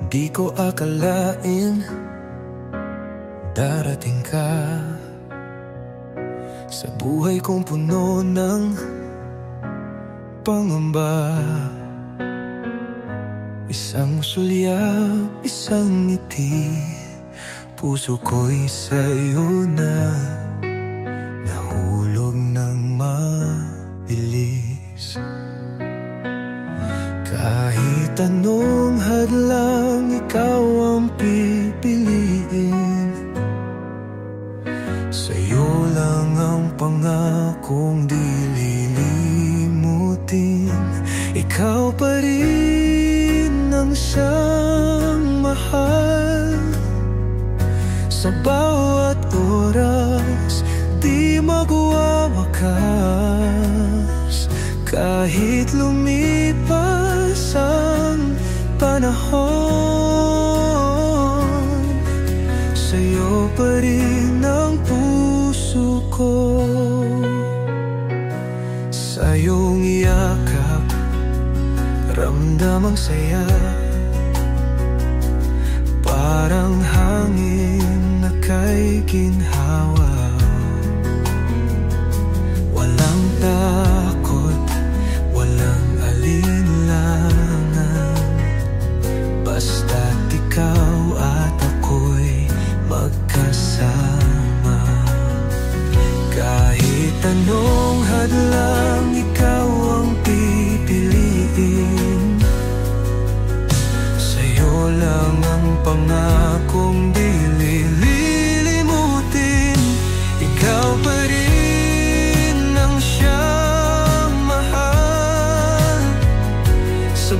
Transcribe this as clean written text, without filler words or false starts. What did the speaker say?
Di ko akalain darating ka sa buhay kong puno ng pangamba. Isang sulyap, isang ngiti, puso ko'y sa'yo na nahulog ng mabilis. Kahit anong hadlang, ikaw ang pipiliin. Sa'yo lang ang pangakong di lilimutin. Ikaw pa rin ang siyang mahal. Sa bawat oras, di magwawakas. Kahit lumipas ang panahon, sa'yo pa rin ang puso ko. Sa iyong yakap, ramdam ang saya. Parang hangin na kay ginhawa. Walang takot, walang alinlangan, basta't ikaw at ako'y magkasama. Kahit anong hadlang, ikaw ang pipiliin. Sa'yo lang ang pangakong di lilimutin. Ikaw pa rin ang siyang mahal. Sa